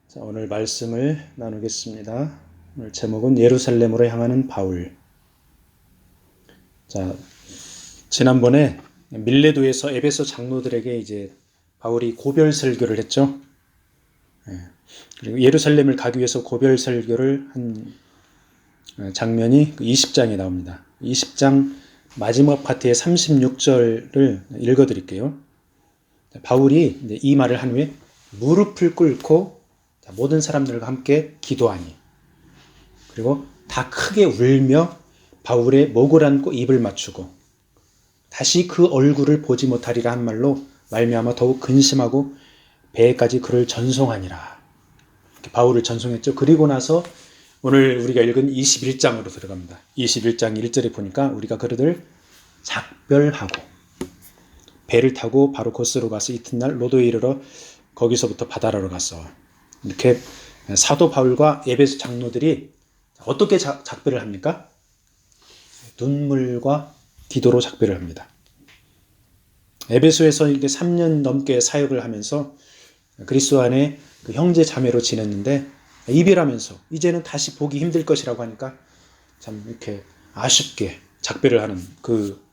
자, 오늘 말씀을 나누겠습니다. 오늘 제목은 예루살렘으로 향하는 바울. 자, 지난번에 밀레도에서 에베소 장로들에게 이제 바울이 고별 설교를 했죠. 그리고 예루살렘을 가기 위해서 고별 설교를 한 장면이 20장에 나옵니다. 20장 마지막 파트의 36절을 읽어 드릴게요. 바울이 이 말을 한 후에 무릎을 꿇고 모든 사람들과 함께 기도하니, 그리고 다 크게 울며 바울의 목을 안고 입을 맞추고 다시 그 얼굴을 보지 못하리라 한 말로 말미암아 더욱 근심하고 배에까지 그를 전송하니라. 이렇게 바울을 전송했죠. 그리고 나서 오늘 우리가 읽은 21장으로 들어갑니다. 21장 1절에 보니까 우리가 그들을 작별하고 배를 타고 바로 고스로 가서 이튿날 로도에 이르러 거기서부터 바다라로 갔어. 이렇게 사도 바울과 에베소 장로들이 어떻게 작별을 합니까? 눈물과 기도로 작별을 합니다. 에베소에서 이렇게 3년 넘게 사역을 하면서 그리스도 안에 그 형제 자매로 지냈는데 이별하면서 이제는 다시 보기 힘들 것이라고 하니까 참 이렇게 아쉽게 작별을 하는 그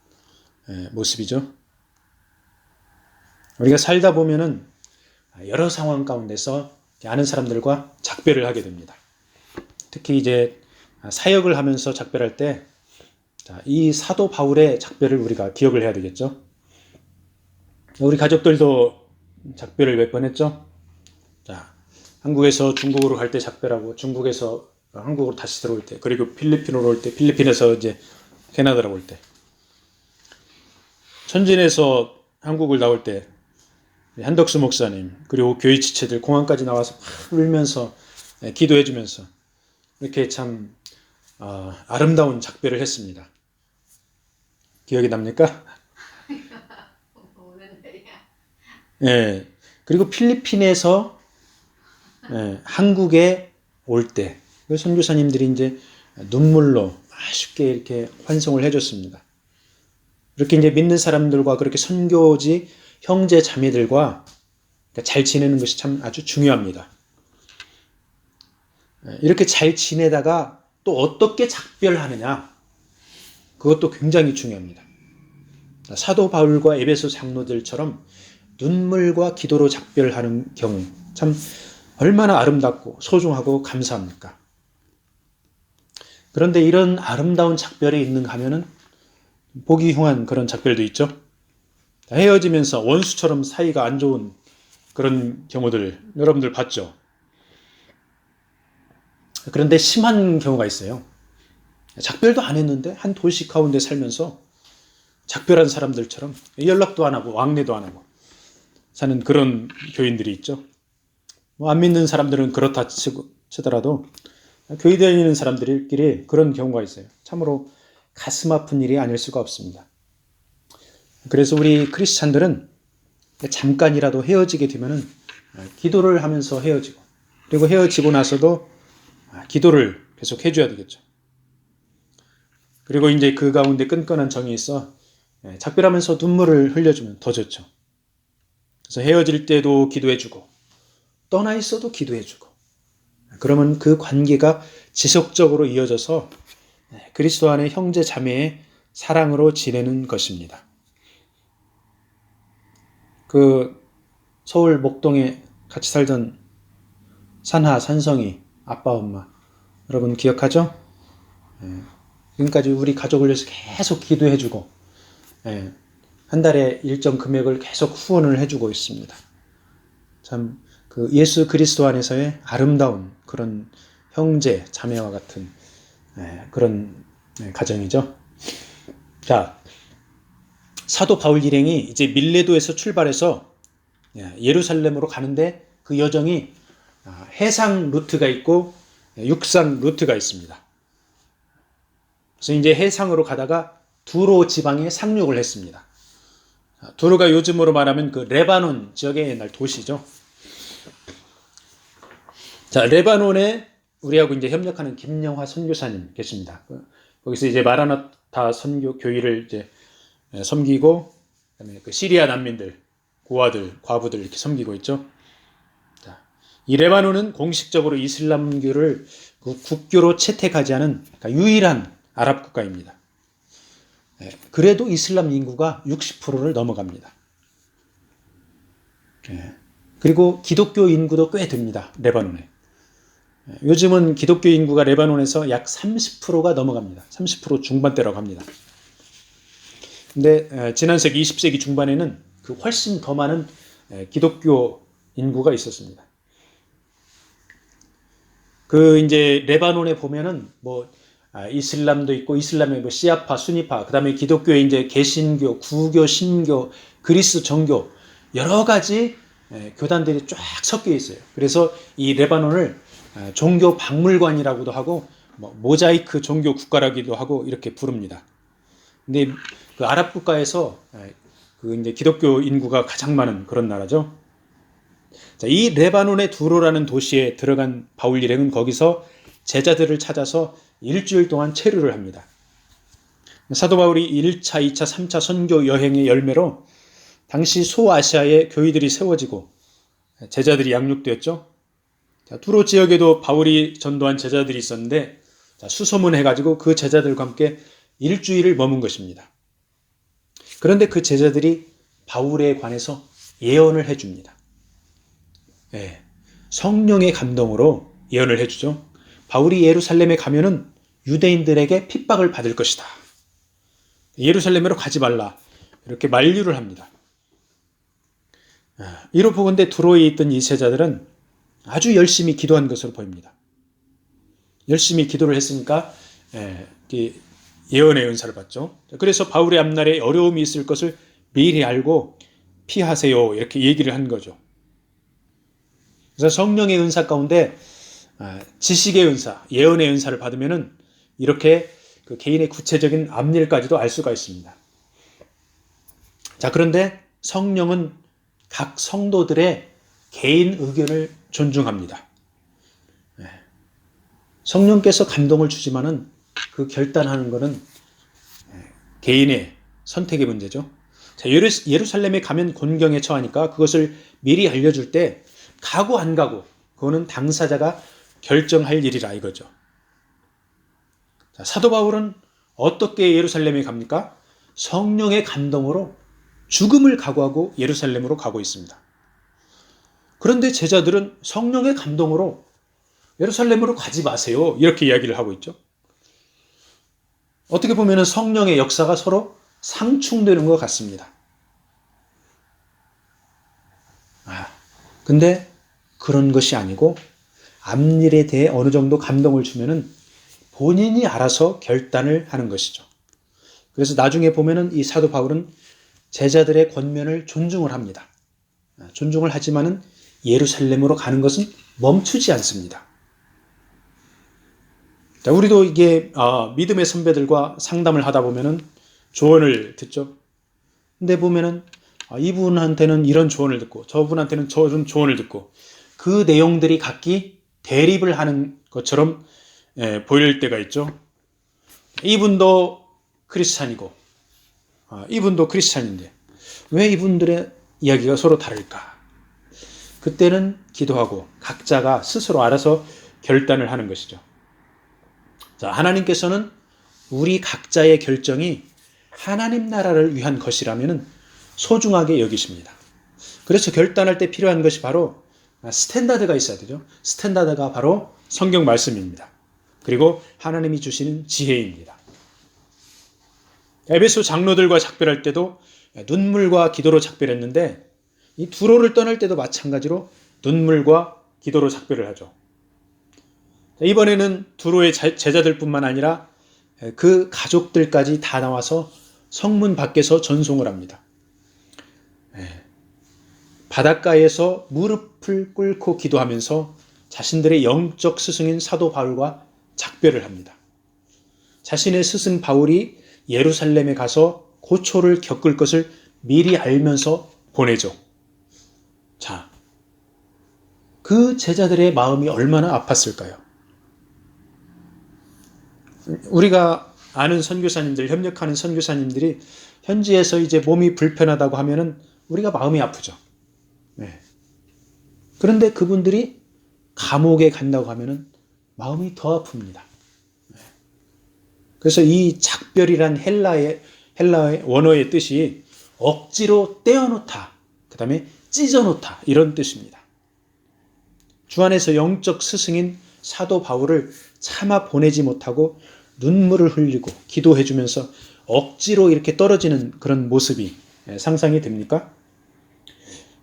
모습이죠. 우리가 살다 보면은 여러 상황 가운데서 아는 사람들과 작별을 하게 됩니다. 특히 이제 사역을 하면서 작별할 때 이 사도 바울의 작별을 우리가 기억을 해야 되겠죠. 우리 가족들도 작별을 몇 번 했죠. 자, 한국에서 중국으로 갈 때 작별하고, 중국에서 한국으로 다시 들어올 때, 그리고 필리핀으로 올 때, 필리핀에서 이제 캐나다로 올 때, 천진에서 한국을 나올 때 한덕수 목사님, 그리고 교회 지체들 공항까지 나와서 울면서 기도해 주면서 이렇게 참 아름다운 작별을 했습니다. 기억이 납니까? 예. 그리고 필리핀에서 한국에 올 때 선교사님들이 이제 눈물로 아쉽게 이렇게 환송을 해줬습니다. 이렇게 이제 믿는 사람들과 그렇게 선교지 형제 자매들과 잘 지내는 것이 참 아주 중요합니다. 이렇게 잘 지내다가 또 어떻게 작별하느냐, 그것도 굉장히 중요합니다. 사도 바울과 에베소 장로들처럼 눈물과 기도로 작별하는 경우 참 얼마나 아름답고 소중하고 감사합니까? 그런데 이런 아름다운 작별이 있는가 하면은 보기 흉한 그런 작별도 있죠. 헤어지면서 원수처럼 사이가 안 좋은 그런 경우들 여러분들 봤죠? 그런데 심한 경우가 있어요. 작별도 안 했는데 한 도시 가운데 살면서 작별한 사람들처럼 연락도 안 하고 왕래도 안 하고 사는 그런 교인들이 있죠. 안 믿는 사람들은 그렇다 치더라도 교회 다니는 사람들끼리 그런 경우가 있어요. 참으로 가슴 아픈 일이 아닐 수가 없습니다. 그래서 우리 크리스찬들은 잠깐이라도 헤어지게 되면은 기도를 하면서 헤어지고, 그리고 헤어지고 나서도 기도를 계속 해줘야 되겠죠. 그리고 이제 그 가운데 끈끈한 정이 있어 작별하면서 눈물을 흘려주면 더 좋죠. 그래서 헤어질 때도 기도해주고 떠나 있어도 기도해주고, 그러면 그 관계가 지속적으로 이어져서 그리스도 안의 형제 자매의 사랑으로 지내는 것입니다. 그 서울 목동에 같이 살던 산하, 산성이 아빠, 엄마 여러분 기억하죠? 지금까지 우리 가족을 위해서 계속 기도해주고 한 달에 일정 금액을 계속 후원을 해주고 있습니다. 참 그 예수 그리스도 안에서의 아름다운 그런 형제, 자매와 같은 그런 가정이죠. 자, 사도 바울 일행이 이제 밀레도에서 출발해서 예루살렘으로 가는데 그 여정이 해상 루트가 있고 육상 루트가 있습니다. 그래서 이제 해상으로 가다가 두로 지방에 상륙을 했습니다. 두로가 요즘으로 말하면 그 레바논 지역의 옛날 도시죠. 자, 레바논에 우리하고 이제 협력하는 김영화 선교사님 계십니다. 거기서 이제 마라나타 선교 교회를 이제 섬기고, 그다음에 그 시리아 난민들, 고아들, 과부들 이렇게 섬기고 있죠. 자, 이 레바논은 공식적으로 이슬람교를 그 국교로 채택하지 않은 그러니까 유일한 아랍 국가입니다. 그래도 이슬람 인구가 60%를 넘어갑니다. 그리고 기독교 인구도 꽤 됩니다. 레바논에. 요즘은 기독교 인구가 레바논에서 약 30%가 넘어갑니다. 30% 중반대라고 합니다. 근데 지난 세기 20세기 중반에는 그 훨씬 더 많은 기독교 인구가 있었습니다. 그 이제 레바논에 보면은 뭐 이슬람도 있고 이슬람의 뭐 시아파, 수니파, 그다음에 기독교의 이제 개신교, 구교, 신교, 그리스 정교 여러 가지 교단들이 쫙 섞여 있어요. 그래서 이 레바논을 종교 박물관이라고도 하고 뭐 모자이크 종교 국가라기도 하고 이렇게 부릅니다. 근데 그 아랍 국가에서 그 이제 기독교 인구가 가장 많은 그런 나라죠. 자, 이 레바논의 두로라는 도시에 들어간 바울 일행은 거기서 제자들을 찾아서 일주일 동안 체류를 합니다. 사도 바울이 1차, 2차, 3차 선교 여행의 열매로 당시 소아시아에 교회들이 세워지고 제자들이 양육되었죠. 자, 두로 지역에도 바울이 전도한 제자들이 있었는데 수소문해가지고 그 제자들과 함께 일주일을 머문 것입니다. 그런데 그 제자들이 바울에 관해서 예언을 해줍니다. 성령의 감동으로 예언을 해주죠. 바울이 예루살렘에 가면은 유대인들에게 핍박을 받을 것이다. 예루살렘으로 가지 말라. 이렇게 만류를 합니다. 이로 보건대 두로에 있던 이 제자들은 아주 열심히 기도한 것으로 보입니다. 열심히 기도를 했으니까 예언의 은사를 받죠. 그래서 바울의 앞날에 어려움이 있을 것을 미리 알고 피하세요. 이렇게 얘기를 한 거죠. 그래서 성령의 은사 가운데 지식의 은사, 예언의 은사를 받으면은 이렇게 그 개인의 구체적인 앞일까지도 알 수가 있습니다. 자, 그런데 성령은 각 성도들의 개인 의견을 존중합니다. 성령께서 감동을 주지만은 그 결단하는 것은 개인의 선택의 문제죠. 자, 예루살렘에 가면 곤경에 처하니까 그것을 미리 알려줄 때 가고 안 가고 그거는 당사자가 결정할 일이라 이거죠. 자, 사도 바울은 어떻게 예루살렘에 갑니까? 성령의 감동으로 죽음을 각오하고 예루살렘으로 가고 있습니다. 그런데 제자들은 성령의 감동으로 예루살렘으로 가지 마세요. 이렇게 이야기를 하고 있죠. 어떻게 보면 성령의 역사가 서로 상충되는 것 같습니다. 근데 그런 것이 아니고 앞일에 대해 어느 정도 감동을 주면은 본인이 알아서 결단을 하는 것이죠. 그래서 나중에 보면은 이 사도 바울은 제자들의 권면을 존중을 합니다. 존중을 하지만은 예루살렘으로 가는 것은 멈추지 않습니다. 자, 우리도 이게 믿음의 선배들과 상담을 하다 보면은 조언을 듣죠. 근데 보면은 이분한테는 이런 조언을 듣고 저분한테는 저런 조언을 듣고 그 내용들이 각기 대립을 하는 것처럼 보일 때가 있죠. 이분도 크리스찬이고 이분도 크리스찬인데 왜 이분들의 이야기가 서로 다를까? 그때는 기도하고 각자가 스스로 알아서 결단을 하는 것이죠. 자, 하나님께서는 우리 각자의 결정이 하나님 나라를 위한 것이라면 소중하게 여기십니다. 그래서 결단할 때 필요한 것이 바로 스탠다드가 있어야 되죠. 스탠다드가 바로 성경 말씀입니다. 그리고 하나님이 주시는 지혜입니다. 에베소 장로들과 작별할 때도 눈물과 기도로 작별했는데 이 두로를 떠날 때도 마찬가지로 눈물과 기도로 작별을 하죠. 이번에는 두로의 제자들뿐만 아니라 그 가족들까지 다 나와서 성문 밖에서 전송을 합니다. 바닷가에서 무릎을 꿇고 기도하면서 자신들의 영적 스승인 사도 바울과 작별을 합니다. 자신의 스승 바울이 예루살렘에 가서 고초를 겪을 것을 미리 알면서 보내죠. 자, 그 제자들의 마음이 얼마나 아팠을까요? 우리가 아는 선교사님들, 협력하는 선교사님들이 현지에서 이제 몸이 불편하다고 하면은 우리가 마음이 아프죠. 그런데 그분들이 감옥에 간다고 하면은 마음이 더 아픕니다. 그래서 이 작별이란 헬라의 원어의 뜻이 억지로 떼어놓다, 그 다음에 찢어놓다, 이런 뜻입니다. 주 안에서 영적 스승인 사도 바울을 차마 보내지 못하고 눈물을 흘리고 기도해주면서 억지로 이렇게 떨어지는 그런 모습이 상상이 됩니까?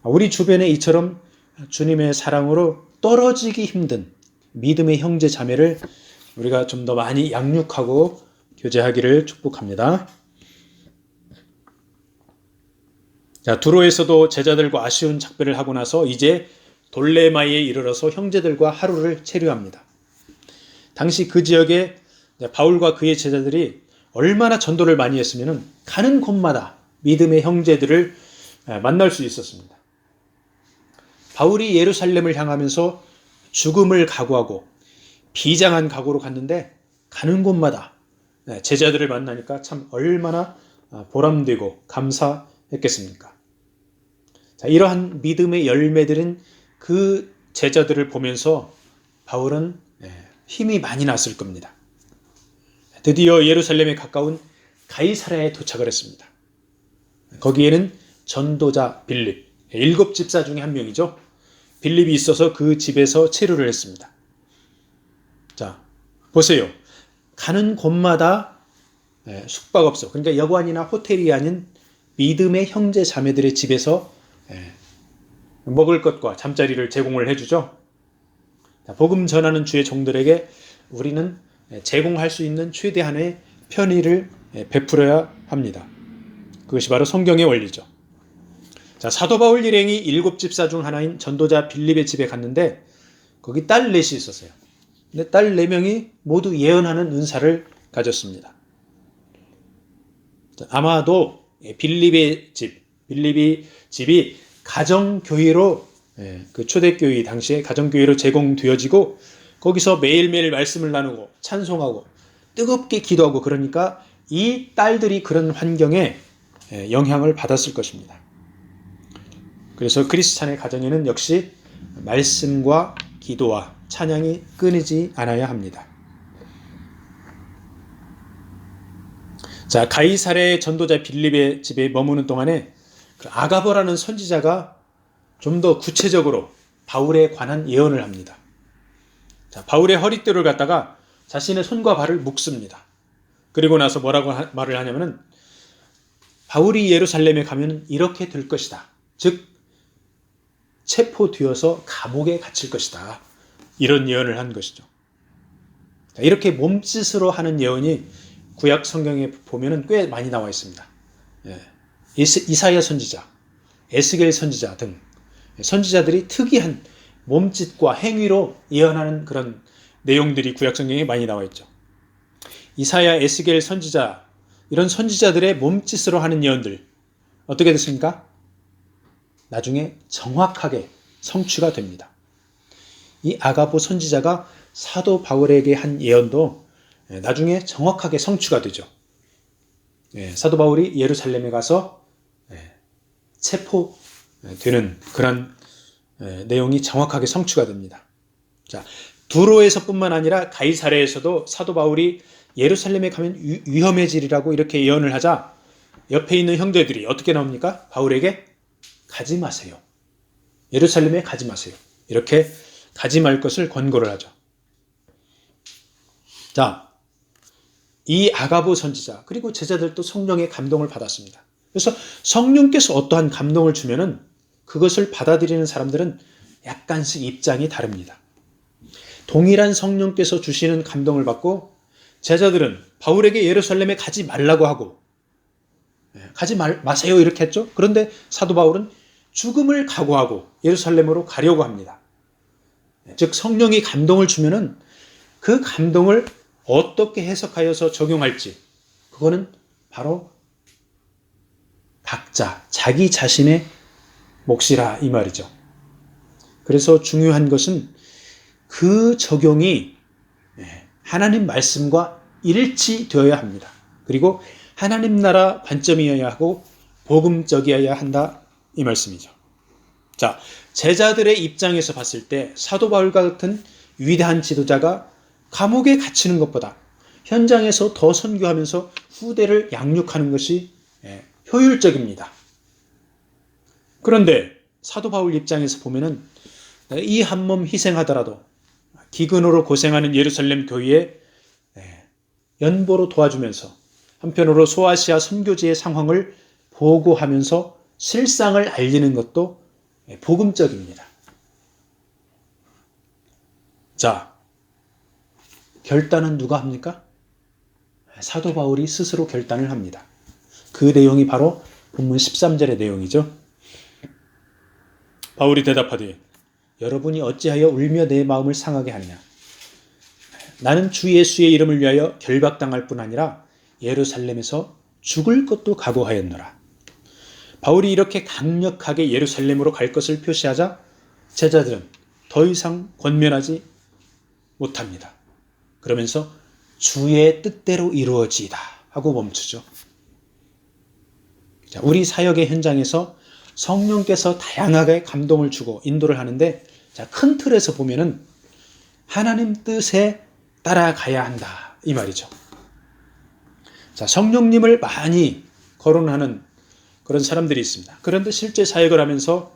우리 주변에 이처럼 주님의 사랑으로 떨어지기 힘든 믿음의 형제 자매를 우리가 좀 더 많이 양육하고 교제하기를 축복합니다. 자, 두로에서도 제자들과 아쉬운 작별을 하고 나서 이제 돌레마이에 이르러서 형제들과 하루를 체류합니다. 당시 그 지역에 바울과 그의 제자들이 얼마나 전도를 많이 했으면 가는 곳마다 믿음의 형제들을 만날 수 있었습니다. 바울이 예루살렘을 향하면서 죽음을 각오하고 비장한 각오로 갔는데 가는 곳마다 제자들을 만나니까 참 얼마나 보람되고 감사했겠습니까? 자, 이러한 믿음의 열매들은 그 제자들을 보면서 바울은 힘이 많이 났을 겁니다. 드디어 예루살렘에 가까운 가이사랴에 도착을 했습니다. 거기에는 전도자 빌립, 7 집사 중에 한 명이죠. 빌립이 있어서 그 집에서 체류를 했습니다. 자, 보세요. 가는 곳마다 숙박업소, 그러니까 여관이나 호텔이 아닌 믿음의 형제 자매들의 집에서 먹을 것과 잠자리를 제공을 해주죠. 복음 전하는 주의 종들에게 우리는 제공할 수 있는 최대한의 편의를 베풀어야 합니다. 그것이 바로 성경의 원리죠. 자, 사도 바울 일행이 7 집사 중 하나인 전도자 빌립의 집에 갔는데 거기 딸 넷이 있었어요. 근데 딸 4명이 모두 예언하는 은사를 가졌습니다. 아마도 빌립의 집이 가정교회로, 그 초대교회 당시에 가정교회로 제공되어지고 거기서 매일매일 말씀을 나누고 찬송하고 뜨겁게 기도하고, 그러니까 이 딸들이 그런 환경에 영향을 받았을 것입니다. 그래서 크리스찬의 가정에는 역시 말씀과 기도와 찬양이 끊이지 않아야 합니다. 자, 가이사랴의 전도자 빌립의 집에 머무는 동안에 그 아가보라는 선지자가 좀 더 구체적으로 바울에 관한 예언을 합니다. 자, 바울의 허리띠를 갖다가 자신의 손과 발을 묶습니다. 그리고 나서 뭐라고 말을 하냐면은 바울이 예루살렘에 가면 이렇게 될 것이다. 즉 체포되어서 감옥에 갇힐 것이다. 이런 예언을 한 것이죠. 자, 이렇게 몸짓으로 하는 예언이 구약 성경에 보면은 꽤 많이 나와 있습니다. 이사야 선지자, 에스겔 선지자 등 선지자들이 특이한 몸짓과 행위로 예언하는 그런 내용들이 구약 성경에 많이 나와 있죠. 이사야, 에스겔 선지자, 이런 선지자들의 몸짓으로 하는 예언들 어떻게 됐습니까? 나중에 정확하게 성취가 됩니다. 이 아가보 선지자가 사도 바울에게 한 예언도 나중에 정확하게 성취가 되죠. 사도 바울이 예루살렘에 가서 체포되는 그런 내용이 정확하게 성취가 됩니다. 자, 두로에서뿐만 아니라 가이사랴에서도 사도 바울이 예루살렘에 가면 위험해지리라고 이렇게 예언을 하자 옆에 있는 형제들이 어떻게 나옵니까? 바울에게 가지 마세요. 예루살렘에 가지 마세요. 이렇게 가지 말 것을 권고를 하죠. 자, 이 아가보 선지자 그리고 제자들도 성령의 감동을 받았습니다. 그래서 성령께서 어떠한 감동을 주면은 그것을 받아들이는 사람들은 약간씩 입장이 다릅니다. 동일한 성령께서 주시는 감동을 받고 제자들은 바울에게 예루살렘에 가지 말라고 하고 가지 마세요 이렇게 했죠. 그런데 사도 바울은 죽음을 각오하고 예루살렘으로 가려고 합니다. 즉 성령이 감동을 주면은 그 감동을 어떻게 해석하여서 적용할지 그거는 바로 각자 자기 자신의 몫이라 이 말이죠. 그래서 중요한 것은 그 적용이 하나님 말씀과 일치되어야 합니다. 그리고 하나님 나라 관점이어야 하고 복음적이어야 한다 이 말씀이죠. 자, 제자들의 입장에서 봤을 때 사도 바울과 같은 위대한 지도자가 감옥에 갇히는 것보다 현장에서 더 선교하면서 후대를 양육하는 것이 효율적입니다. 그런데 사도 바울 입장에서 보면은 이 한 몸 희생하더라도 기근으로 고생하는 예루살렘 교회에 연보로 도와주면서 한편으로 소아시아 선교지의 상황을 보고하면서 실상을 알리는 것도 복음적입니다. 자, 결단은 누가 합니까? 사도 바울이 스스로 결단을 합니다. 그 내용이 바로 본문 13절의 내용이죠. 바울이 대답하되 여러분이 어찌하여 울며 내 마음을 상하게 하느냐. 나는 주 예수의 이름을 위하여 결박당할 뿐 아니라 예루살렘에서 죽을 것도 각오하였노라. 바울이 이렇게 강력하게 예루살렘으로 갈 것을 표시하자 제자들은 더 이상 권면하지 못합니다. 그러면서 주의 뜻대로 이루어지이다 하고 멈추죠. 자, 우리 사역의 현장에서 성령께서 다양하게 감동을 주고 인도를 하는데, 자, 큰 틀에서 보면은 하나님 뜻에 따라가야 한다 이 말이죠. 자, 성령님을 많이 거론하는 그런 사람들이 있습니다. 그런데 실제 사역을 하면서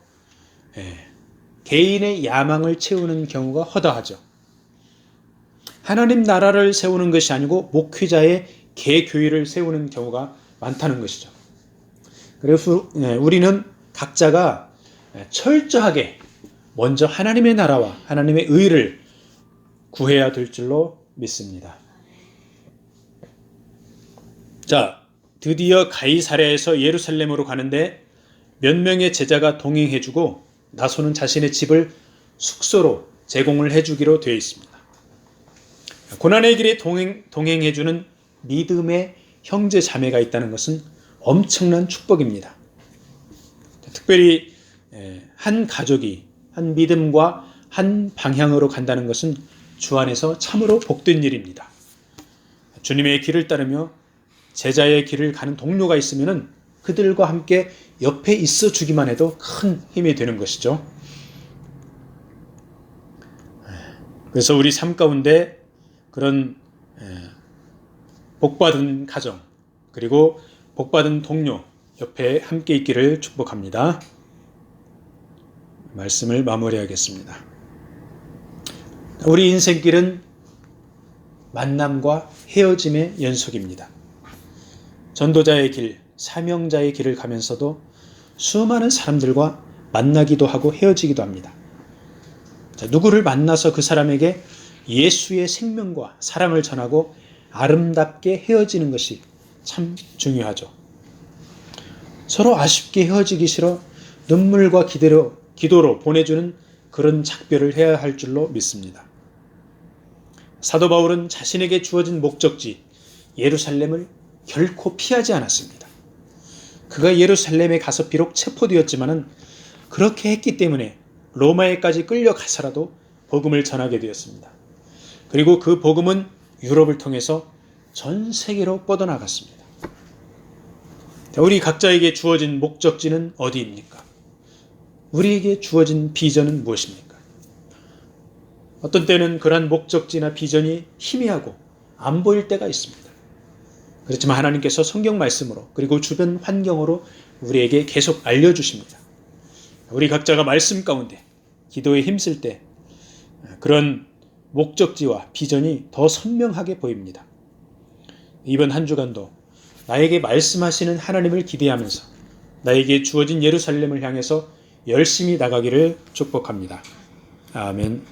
개인의 야망을 채우는 경우가 허다하죠. 하나님 나라를 세우는 것이 아니고 목회자의 개교회를 세우는 경우가 많다는 것이죠. 그래서 우리는 각자가 철저하게 먼저 하나님의 나라와 하나님의 의를 구해야 될 줄로 믿습니다. 자, 드디어 가이사랴에서 예루살렘으로 가는데 몇 명의 제자가 동행해주고 나소는 자신의 집을 숙소로 제공을 해주기로 되어 있습니다. 고난의 길에 동행해주는 믿음의 형제 자매가 있다는 것은 엄청난 축복입니다. 특별히 한 가족이 한 믿음과 한 방향으로 간다는 것은 주 안에서 참으로 복된 일입니다. 주님의 길을 따르며 제자의 길을 가는 동료가 있으면 그들과 함께 옆에 있어 주기만 해도 큰 힘이 되는 것이죠. 그래서 우리 삶 가운데 그런 복받은 가정 그리고 복받은 동료 옆에 함께 있기를 축복합니다. 말씀을 마무리하겠습니다. 우리 인생길은 만남과 헤어짐의 연속입니다. 전도자의 길, 사명자의 길을 가면서도 수많은 사람들과 만나기도 하고 헤어지기도 합니다. 자, 누구를 만나서 그 사람에게 예수의 생명과 사랑을 전하고 아름답게 헤어지는 것이 참 중요하죠. 서로 아쉽게 헤어지기 싫어 눈물과 기도로 보내주는 그런 작별을 해야 할 줄로 믿습니다. 사도 바울은 자신에게 주어진 목적지 예루살렘을 결코 피하지 않았습니다. 그가 예루살렘에 가서 비록 체포되었지만은 그렇게 했기 때문에 로마에까지 끌려가서라도 복음을 전하게 되었습니다. 그리고 그 복음은 유럽을 통해서 전 세계로 뻗어나갔습니다. 우리 각자에게 주어진 목적지는 어디입니까? 우리에게 주어진 비전은 무엇입니까? 어떤 때는 그러한 목적지나 비전이 희미하고 안 보일 때가 있습니다. 그렇지만 하나님께서 성경 말씀으로 그리고 주변 환경으로 우리에게 계속 알려주십니다. 우리 각자가 말씀 가운데 기도에 힘쓸 때 그런 목적지와 비전이 더 선명하게 보입니다. 이번 한 주간도 나에게 말씀하시는 하나님을 기대하면서 나에게 주어진 예루살렘을 향해서 열심히 나가기를 축복합니다. 아멘.